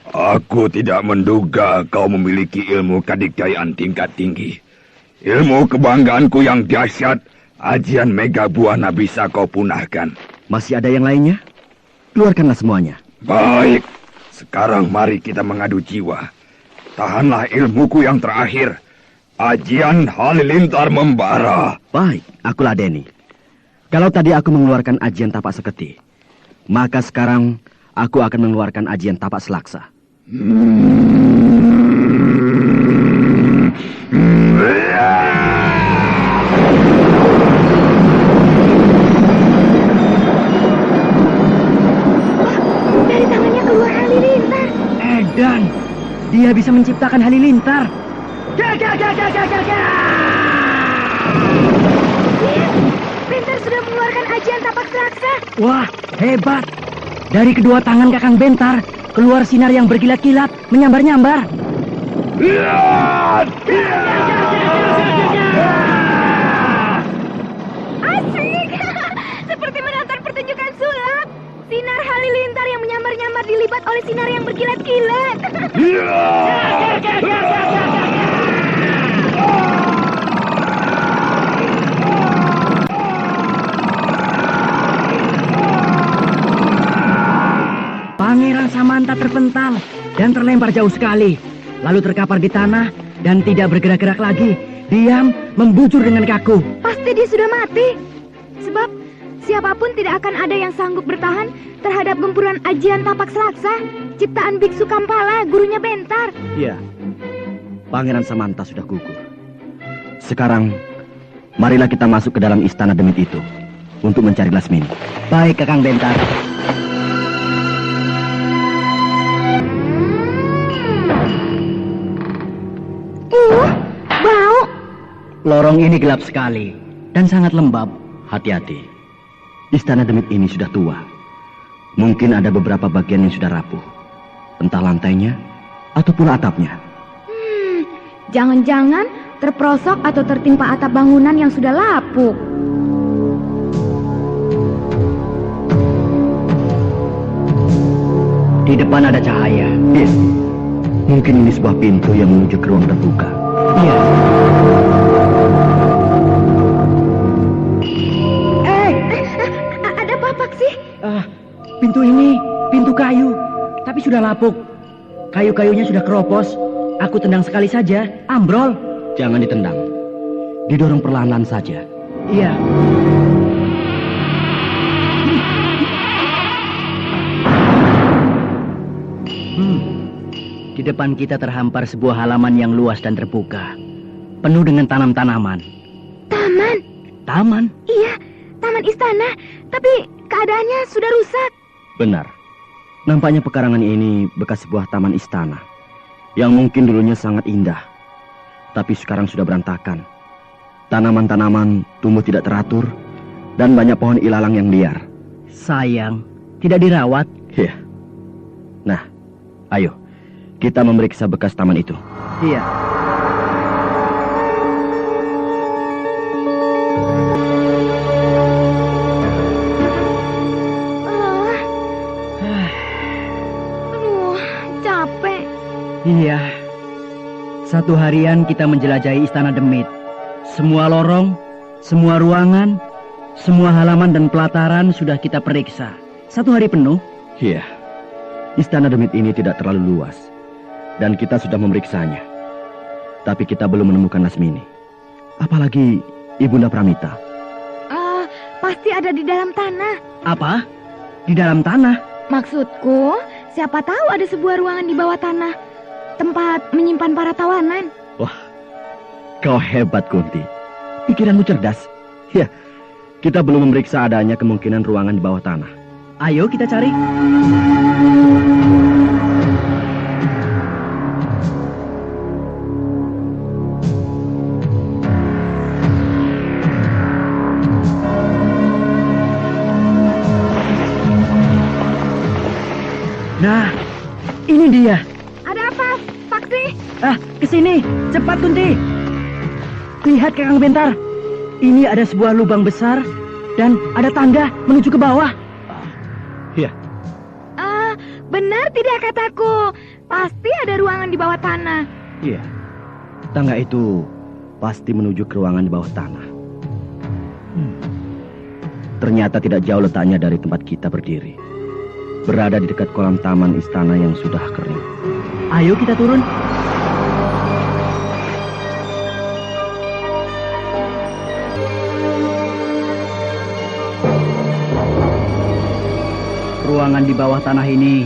Aku tidak menduga kau memiliki ilmu kadikjayaan tingkat tinggi. Ilmu kebanggaanku yang dahsyat, ajian Mega Buana bisa kau punahkan. Masih ada yang lainnya? Keluarkanlah semuanya. Baik, sekarang mari kita mengadu jiwa. Tahanlah ilmuku yang terakhir. Ajian Halilintar membara. Baik, aku ladeni. Kalau tadi aku mengeluarkan ajian tapak seketi, maka sekarang aku akan mengeluarkan ajian tapak selaksa. Dari tangannya keluar halilintar. Edan, dia bisa menciptakan halilintar. Lihat, Bentar sudah mengeluarkan ajian tapak selaksa. Wah, hebat. Dari kedua tangan Kakang Bentar keluar sinar yang berkilat-kilat, menyambar-nyambar. Asik! Seperti menonton pertunjukan sulap. Sinar halilintar yang menyambar-nyambar dilipat oleh sinar yang berkilat-kilat. Pangeran Samanta terpental dan terlempar jauh sekali. Lalu terkapar di tanah dan tidak bergerak-gerak lagi. Diam, membujur dengan kaku. Pasti dia sudah mati. Sebab siapapun tidak akan ada yang sanggup bertahan terhadap gempuran ajian tapak selaksa, ciptaan Biksu Kampala, gurunya Bentar. Iya, Pangeran Samanta sudah gugur. Sekarang, marilah kita masuk ke dalam istana demit itu untuk mencari Lasmini. Baik, Kakang Bentar. Bau. Lorong ini gelap sekali dan sangat lembab. Hati-hati, istana demit ini sudah tua. Mungkin ada beberapa bagian yang sudah rapuh. Entah lantainya ataupun atapnya. Jangan-jangan terperosok atau tertimpa atap bangunan yang sudah lapuk. Di depan ada cahaya. Iya, mungkin ini sebuah pintu yang menuju ke ruang terbuka. Iya. Ada papak sih? Pintu ini pintu kayu, tapi sudah lapuk. Kayu-kayunya sudah keropos. Aku tendang sekali saja, ambrol. Jangan ditendang. Didorong perlahan-lahan saja. Iya. Di depan kita terhampar sebuah halaman yang luas dan terbuka. Penuh dengan tanam-tanaman. Taman? Taman? Iya, taman istana. Tapi keadaannya sudah rusak. Benar. Nampaknya pekarangan ini bekas sebuah taman istana yang mungkin dulunya sangat indah, tapi sekarang sudah berantakan. Tanaman-tanaman tumbuh tidak teratur dan banyak pohon ilalang yang liar. Sayang, tidak dirawat. Iya. Nah, ayo kita memeriksa bekas taman itu. Iya. Aduh, capek. 1 harian kita menjelajahi Istana Demit. Semua lorong, semua ruangan, semua halaman dan pelataran sudah kita periksa. 1 hari penuh. Iya, Istana Demit ini tidak terlalu luas. Dan kita sudah memeriksanya. Tapi kita belum menemukan Lasmini. Apalagi Ibunda Pramita. Pasti ada di dalam tanah. Apa? Di dalam tanah? Maksudku, siapa tahu ada sebuah ruangan di bawah tanah. Tempat menyimpan para tawanan. Wah, kau hebat, Kunti. Pikiranmu cerdas. Ya, kita belum memeriksa adanya kemungkinan ruangan di bawah tanah. Ayo kita cari. Nah, ini dia. Ada apa, Paksi? Kesini, cepat Kunti. Lihat Kakang Bentar. Ini ada sebuah lubang besar dan ada tangga menuju ke bawah. Iya. Benar tidak kataku? Pasti ada ruangan di bawah tanah. Iya. Tangga itu pasti menuju ke ruangan di bawah tanah. Ternyata tidak jauh letaknya dari tempat kita berdiri. Berada di dekat kolam taman istana yang sudah kering. Ayo kita turun. Ruangan di bawah tanah ini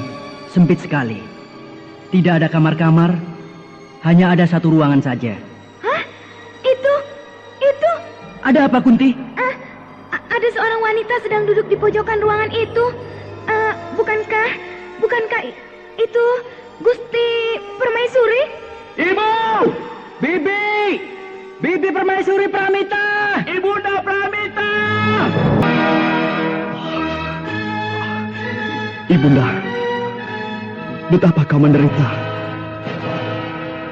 sempit sekali. Tidak ada kamar-kamar, hanya ada 1 ruangan saja. Hah? Itu? Ada apa, Kunti? Ada seorang wanita sedang duduk di pojokan ruangan itu. Bukankah itu Gusti Permaisuri? Ibu! Bibi Permaisuri Pramita! Ibunda Pramita! Ibunda, betapa kau menderita.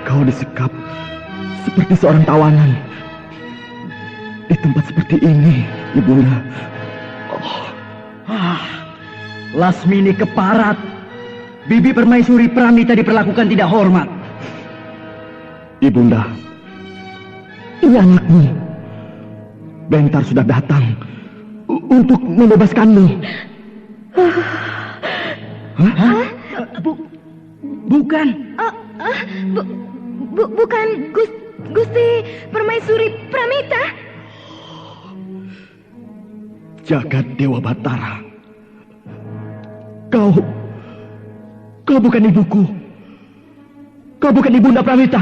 Kau disekap seperti seorang tawanan. Di tempat seperti ini, Ibunda. Lasmini keparat. Bibi Permaisuri Pramita diperlakukan tidak hormat. Ibunda, ini anakmu. Bentar sudah datang untuk membebaskanmu. Bukan. Bukan Gusti Permaisuri Pramita. Jagat Dewa Batara. Kau bukan ibuku. Kau bukan Ibunda Pramita.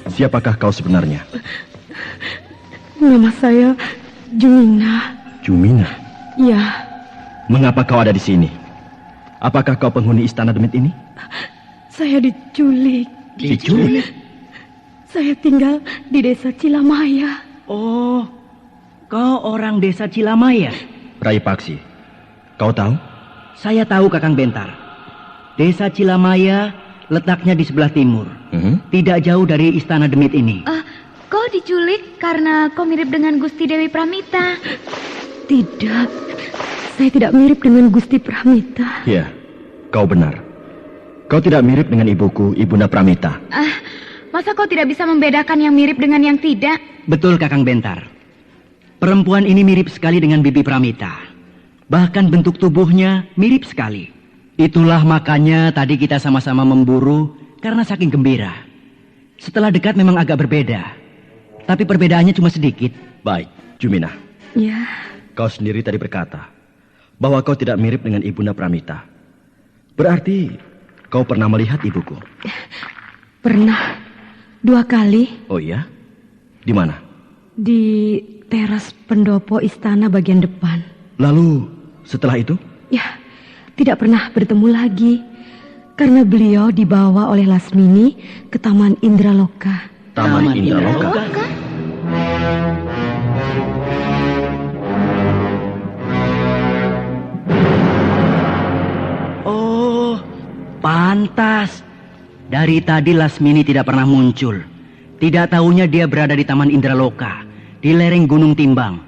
Siapakah kau sebenarnya? Nama saya Jumina. Jumina? Ya. Mengapa kau ada di sini? Apakah kau penghuni Istana Demit ini? Saya diculik. Diculik? Saya tinggal di desa Cilamaya. Oh, kau orang desa Cilamaya? Rai Paksi, kau tahu? Saya tahu, Kakang Bentar. Desa Cilamaya letaknya di sebelah timur. Tidak jauh dari Istana Demit ini. Kau diculik karena kau mirip dengan Gusti Dewi Pramita. Tidak, saya tidak mirip dengan Gusti Pramita. Ya, kau benar. Kau tidak mirip dengan ibuku, Ibunda Pramita. Masa kau tidak bisa membedakan yang mirip dengan yang tidak? Betul, Kakang Bentar. Perempuan ini mirip sekali dengan Bibi Pramita. Bahkan bentuk tubuhnya mirip sekali. Itulah makanya tadi kita sama-sama memburu karena saking gembira. Setelah dekat memang agak berbeda. Tapi perbedaannya cuma sedikit. Baik, Jumina. Ya. Kau sendiri tadi berkata bahwa kau tidak mirip dengan Ibunda Pramita. Berarti kau pernah melihat ibuku? Pernah. 2 kali. Oh iya? Di mana? Di teras pendopo istana bagian depan. Lalu setelah itu? Ya, tidak pernah bertemu lagi. Karena beliau dibawa oleh Lasmini ke Taman Indraloka. Taman Indraloka? Oh, pantas. Dari tadi Lasmini tidak pernah muncul. Tidak tahunya dia berada di Taman Indraloka, di lereng Gunung Timbang.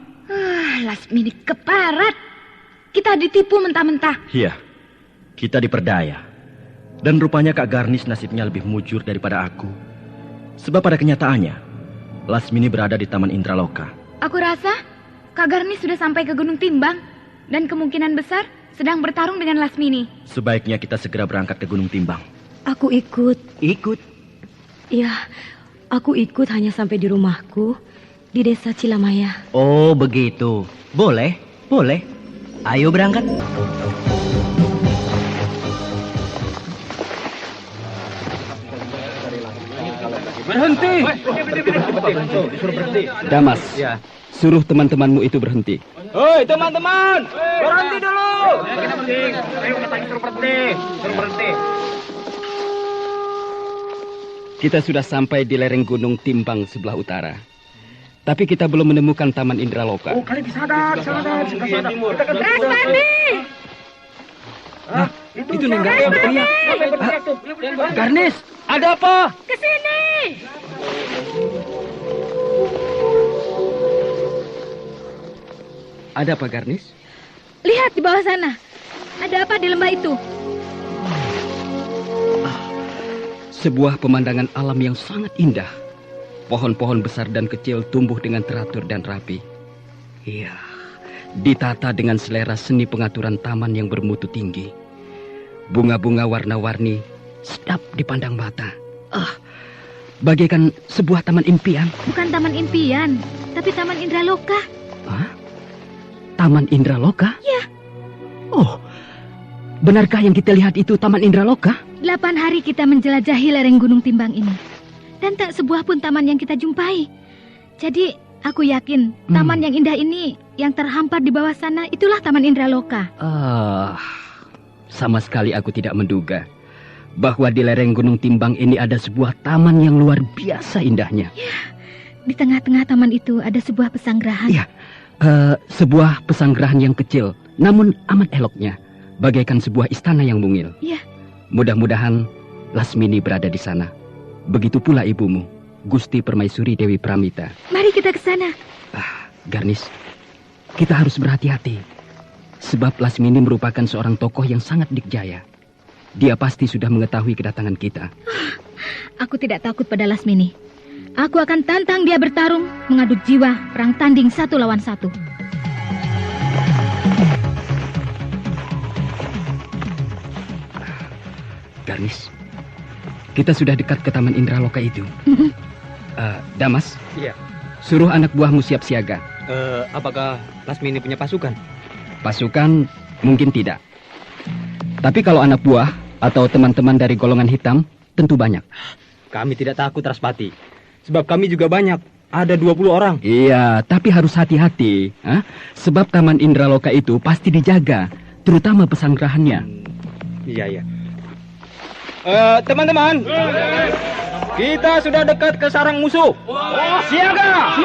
Lasmini keparat. Kita ditipu mentah-mentah. Iya, kita diperdaya. Dan rupanya Kak Garnis nasibnya lebih mujur daripada aku. Sebab pada kenyataannya, Lasmini berada di Taman Indraloka. Aku rasa Kak Garnis sudah sampai ke Gunung Timbang. Dan kemungkinan besar sedang bertarung dengan Lasmini. Sebaiknya kita segera berangkat ke Gunung Timbang. Aku ikut. Ikut? Ya, aku ikut hanya sampai di rumahku di desa Cilamaya. Oh, begitu. Boleh, boleh. Ayo berangkat. Berhenti! Damas, suruh teman-temanmu itu berhenti. Hei, teman-teman! Berhenti dulu! Kita sudah sampai di lereng Gunung Timbang sebelah utara. Tapi kita belum menemukan Taman Indraloka. Oh, kalian sadar. Rasmani! Itu Nenggar yang berteriak. Garnis, ada apa? Kesini! Ada apa, Garnis? Lihat di bawah sana. Ada apa di lembah itu? Sebuah pemandangan alam yang sangat indah. Pohon-pohon besar dan kecil tumbuh dengan teratur dan rapi. Iya, ditata dengan selera seni pengaturan taman yang bermutu tinggi. Bunga-bunga warna-warni sedap dipandang mata. Bagaikan sebuah taman impian. Bukan taman impian, tapi Taman Indraloka. Hah? Taman Indraloka? Ya. Oh, benarkah yang kita lihat itu Taman Indraloka? 8 hari kita menjelajahi lereng Gunung Timbang ini. Dan tak sebuah pun taman yang kita jumpai. Jadi, aku yakin taman yang indah ini yang terhampar di bawah sana itulah Taman Indraloka. Sama sekali aku tidak menduga bahwa di lereng Gunung Timbang ini ada sebuah taman yang luar biasa indahnya. Ya, di tengah-tengah taman itu ada sebuah pesanggerahan. Ya, sebuah pesanggerahan yang kecil, namun amat eloknya, bagaikan sebuah istana yang mungil. Ya. Mudah-mudahan Lasmini berada di sana. Begitu pula ibumu, Gusti Permaisuri Dewi Pramita. Mari kita ke sana. Garnis, kita harus berhati-hati. Sebab Lasmini merupakan seorang tokoh yang sangat dikjaya. Dia pasti sudah mengetahui kedatangan kita. Aku tidak takut pada Lasmini. Aku akan tantang dia bertarung, mengadu jiwa, perang tanding 1 lawan 1. Garnis, kita sudah dekat ke Taman Indraloka itu. Damas, Iya. suruh anak buahmu siap siaga. Apakah Lasmini punya pasukan? Pasukan mungkin tidak. Tapi kalau anak buah atau teman-teman dari golongan hitam, tentu banyak. Kami tidak takut, Raspati. Sebab kami juga banyak. Ada 20 orang. Iya, tapi harus hati-hati. Sebab Taman Indraloka itu pasti dijaga, terutama pesanggerahannya. Iya. Teman-teman, kita sudah dekat ke sarang musuh. Siaga!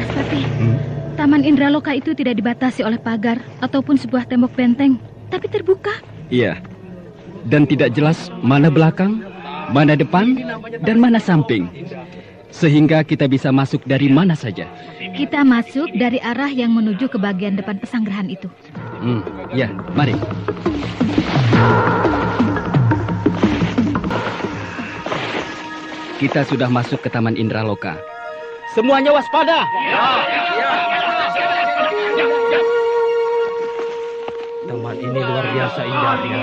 Raspati, Taman Indraloka itu tidak dibatasi oleh pagar ataupun sebuah tembok benteng, tapi terbuka. Iya, dan tidak jelas mana belakang, mana depan, dan mana samping. Sehingga kita bisa masuk dari mana saja. Kita masuk dari arah yang menuju ke bagian depan pesanggerahan itu. Ya, mari. Kita sudah masuk ke Taman Indraloka. Semuanya waspada. Taman ini luar biasa indahnya.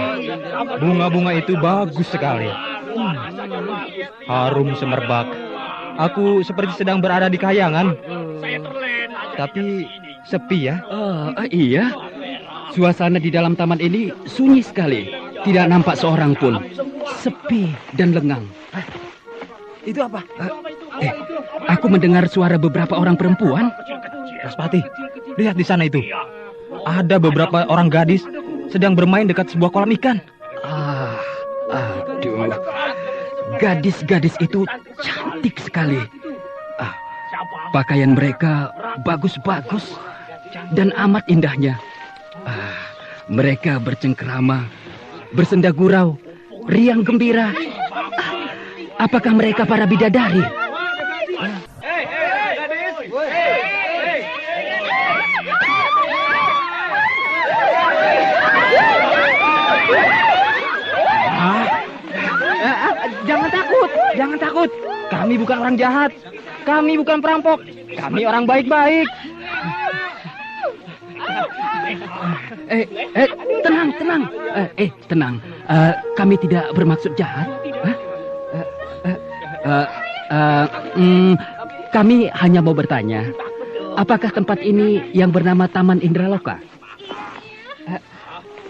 Bunga-bunga itu bagus sekali. Harum semerbak. Aku seperti sedang berada di kayangan. Tapi sepi ya. Iya. Suasana di dalam taman ini sunyi sekali. Tidak nampak seorang pun. Sepi dan lengang. Itu apa? Aku mendengar suara beberapa orang perempuan. Raspati, lihat di sana itu. Ada beberapa orang gadis sedang bermain dekat sebuah kolam ikan. Aduh. Gadis-gadis itu cantik sekali. Pakaian mereka bagus-bagus dan amat indahnya. Mereka bercengkerama, bersenda gurau, riang gembira. Apakah mereka para bidadari? Kami bukan orang jahat. Kami bukan perampok. Kami orang baik-baik. Tenang. Tenang. Kami tidak bermaksud jahat. Kami hanya mau bertanya, apakah tempat ini yang bernama Taman Indraloka?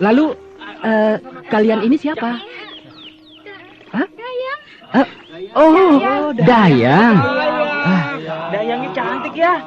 Lalu, kalian ini siapa? Hah? Dayang. Dayangnya cantik ya.